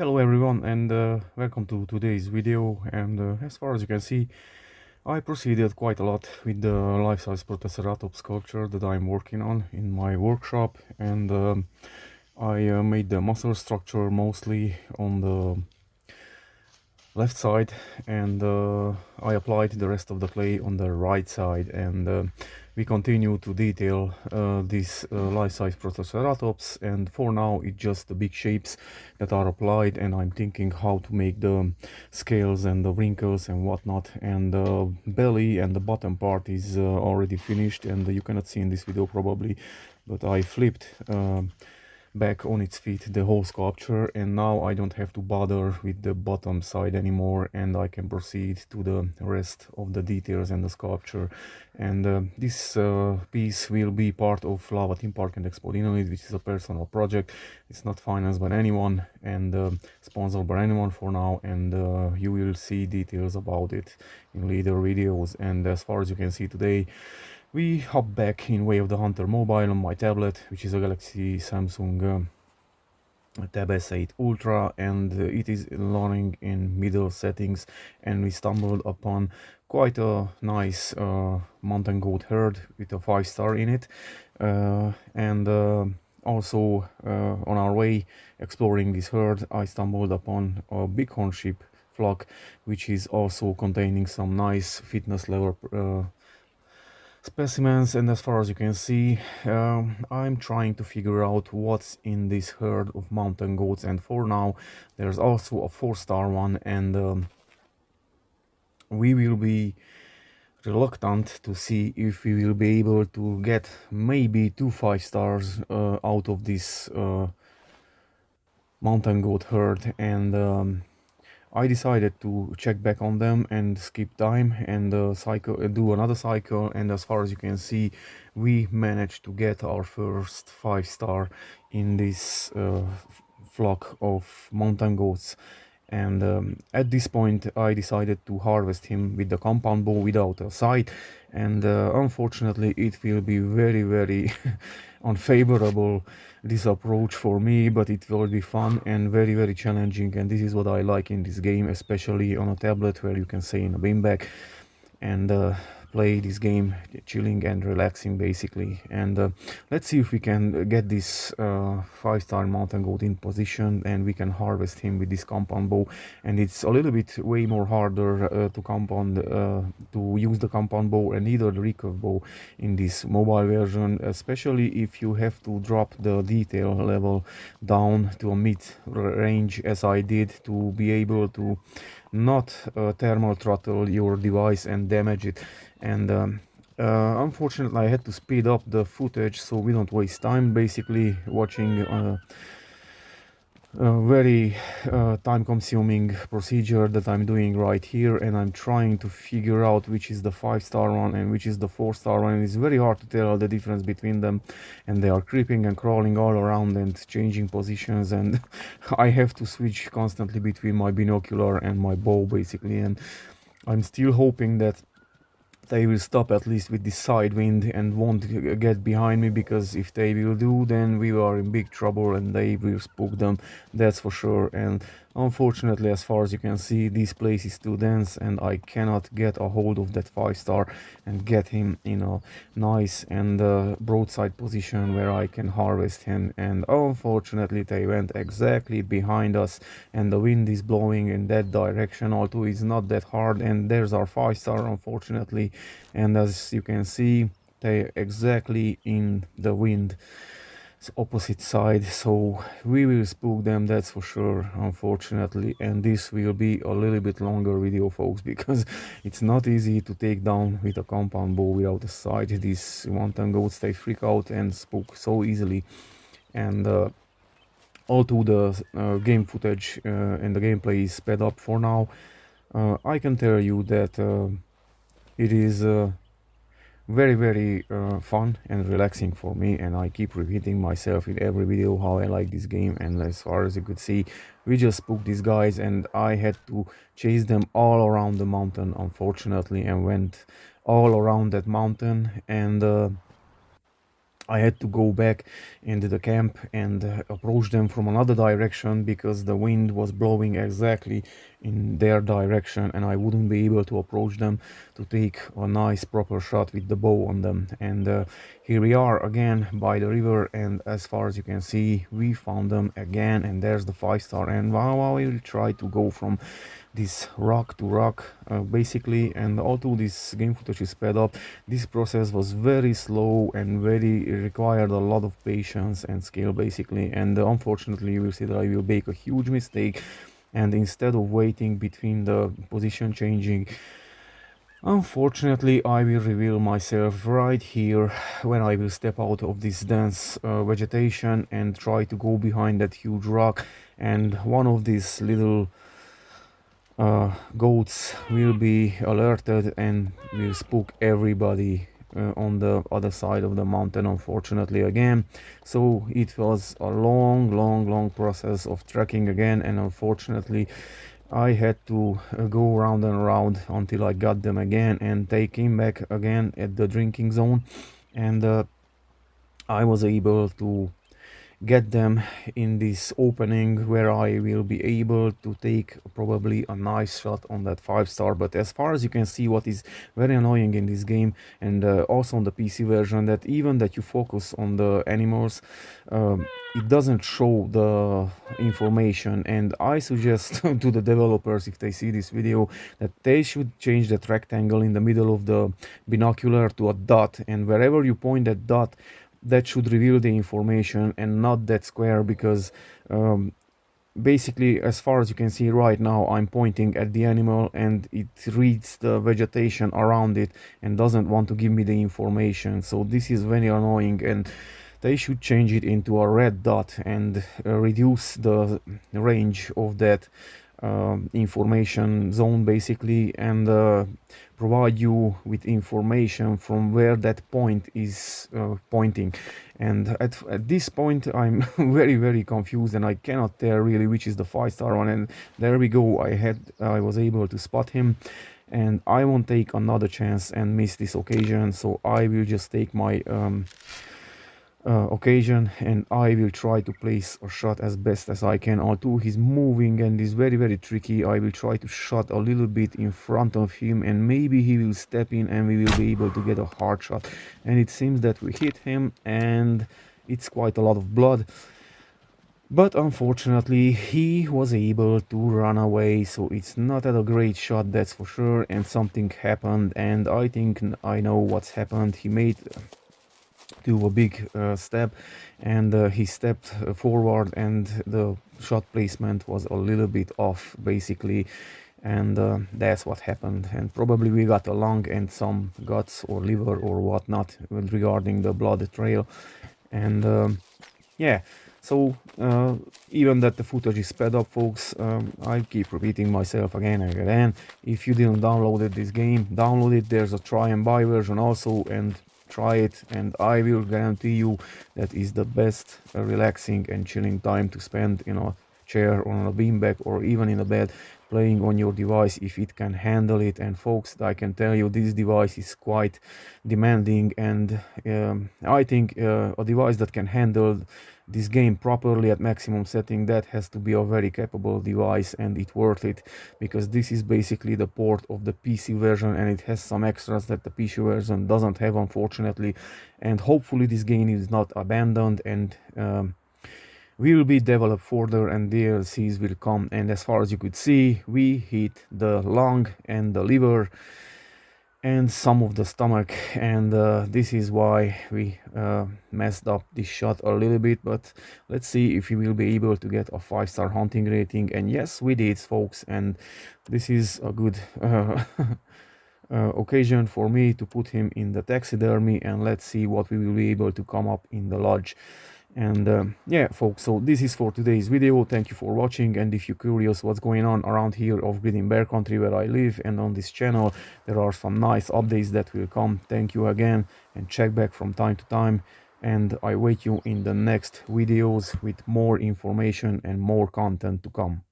Hello everyone, and welcome to today's video. And as far as you can see, I proceeded quite a lot with the life-size protoceratops sculpture that I'm working on in my workshop. And I made the muscle structure mostly on the left side, and I applied the rest of the clay on the right side. And we continue to detail this life-size protoceratops, and for now it's just the big shapes that are applied, and I'm thinking how to make the scales and the wrinkles and whatnot. And the belly and the bottom part is already finished, and you cannot see in this video probably, but I flipped back on its feet the whole sculpture, and now I don't have to bother with the bottom side anymore, and I can proceed to the rest of the details and the sculpture. And this piece will be part of Lava Theme Park and Expo Dynamite, which is a personal project. It's not financed by anyone and sponsored by anyone for now, and you will see details about it in later videos. And as far as you can see today, we hop back in Way of the Hunter mobile on my tablet, which is a Galaxy Samsung Tab S8 Ultra, and it is running in middle settings. And we stumbled upon quite a nice mountain goat herd with a 5-star in it, and also on our way exploring this herd, I stumbled upon a bighorn sheep flock, which is also containing some nice fitness level specimens. And as far as you can see, I'm trying to figure out what's in this herd of mountain goats, and for now there's also a 4-star one, and we will be reluctant to see if we will be able to get maybe 2 5-stars out of this mountain goat herd. And I decided to check back on them and skip time and do another cycle, and as far as you can see, we managed to get our first 5-star in this flock of mountain goats. And at this point I decided to harvest him with the compound bow without a sight, and unfortunately it will be very unfavorable, this approach for me, but it will be fun and very challenging. And this is what I like in this game, especially on a tablet where you can stay in a beanbag and play this game chilling and relaxing basically. And let's see if we can get this 5-star mountain goat in position, and we can harvest him with this compound bow. And it's a little bit way more harder to use the compound bow and either the recurve bow in this mobile version, especially if you have to drop the detail level down to a mid range as I did, to be able to not thermal throttle your device and damage it. And unfortunately I had to speed up the footage so we don't waste time basically watching a very time-consuming procedure that I'm doing right here. And I'm trying to figure out which is the 5-star one and which is the 4-star one, and it's very hard to tell the difference between them, and they are creeping and crawling all around and changing positions, and I have to switch constantly between my binocular and my bow basically. And I'm still hoping that they will stop at least with the side wind and won't get behind me, because if they will do, then we are in big trouble and they will spook them, that's for sure. And unfortunately, as far as you can see, this place is too dense and I cannot get a hold of that 5-star and get him in a nice and broadside position where I can harvest him. And unfortunately they went exactly behind us, and the wind is blowing in that direction, although it's not that hard. And there's our 5-star, unfortunately, and as you can see, they exactly in the wind opposite side, so we will spook them, that's for sure, unfortunately. And this will be a little bit longer video, folks, because it's not easy to take down with a compound bow without a sight. These mountain goats, they freak out and spook so easily. And although the game footage and the gameplay is sped up for now, I can tell you that it is very fun and relaxing for me, and I keep repeating myself in every video how I like this game. And as far as you could see, we just spooked these guys, and I had to chase them all around the mountain, unfortunately, and went all around that mountain. And I had to go back into the camp and approach them from another direction because the wind was blowing exactly in their direction, and I wouldn't be able to approach them to take a nice proper shot with the bow on them. And here we are again by the river, and as far as you can see, we found them again, and there's the 5-star. And wow, I will try to go from this rock to rock basically, and although this game footage is sped up, this process was very slow and very required a lot of patience and skill basically. And unfortunately you will see that I will make a huge mistake, and instead of waiting between the position changing, unfortunately I will reveal myself right here when I will step out of this dense vegetation and try to go behind that huge rock, and one of these little goats will be alerted and will spook everybody on the other side of the mountain, unfortunately again. So it was a long process of trekking again, and unfortunately I had to go round and round until I got them again and take him back again at the drinking zone. And I was able to get them in this opening where I will be able to take probably a nice shot on that 5-star. But as far as you can see, what is very annoying in this game, and also on the PC version, that even that you focus on the animals, it doesn't show the information. And I suggest to the developers, if they see this video, that they should change that rectangle in the middle of the binocular to a dot, and wherever you point that dot, that should reveal the information and not that square, because basically, as far as you can see right now, I'm pointing at the animal and it reads the vegetation around it and doesn't want to give me the information. So this is very annoying, and they should change it into a red dot and reduce the range of that information zone basically, and provide you with information from where that point is pointing. And at this point I'm very confused, and I cannot tell really which is the 5-star one. And there we go, I was able to spot him, and I won't take another chance and miss this occasion. So I will just take my occasion, and I will try to place a shot as best as I can. Although he's moving and is very tricky, I will try to shot a little bit in front of him, and maybe he will step in and we will be able to get a hard shot. And it seems that we hit him, and it's quite a lot of blood, but unfortunately he was able to run away. So it's not a great shot, that's for sure. And something happened, and I think I know what's happened. He made to a big step, and he stepped forward, and the shot placement was a little bit off basically, and that's what happened. And probably we got a lung and some guts or liver or whatnot regarding the blood trail. And yeah, so even that the footage is sped up, folks, I keep repeating myself again and again. If you didn't download this game, download it. There's a try and buy version also, and try it, and I will guarantee you that is the best relaxing and chilling time to spend in a chair or on a beanbag or even in a bed playing on your device, if it can handle it. And folks, I can tell you this device is quite demanding, and I think a device that can handle this game properly at maximum setting, that has to be a very capable device, and it's worth it, because this is basically the port of the PC version, and it has some extras that the PC version doesn't have, unfortunately. And hopefully this game is not abandoned, and will be developed further, and DLCs will come. And as far as you could see, we hit the lung and the liver and some of the stomach, and this is why we messed up this shot a little bit. But let's see if we will be able to get a 5-star hunting rating. And yes, we did, folks, and this is a good occasion for me to put him in the taxidermy, and let's see what we will be able to come up in the lodge. And yeah, folks, so this is for today's video. Thank you for watching, and if you're curious what's going on around here of Grid in Bear Country where I live, and on this channel there are some nice updates that will come. Thank you again, and check back from time to time, and I wait you in the next videos with more information and more content to come.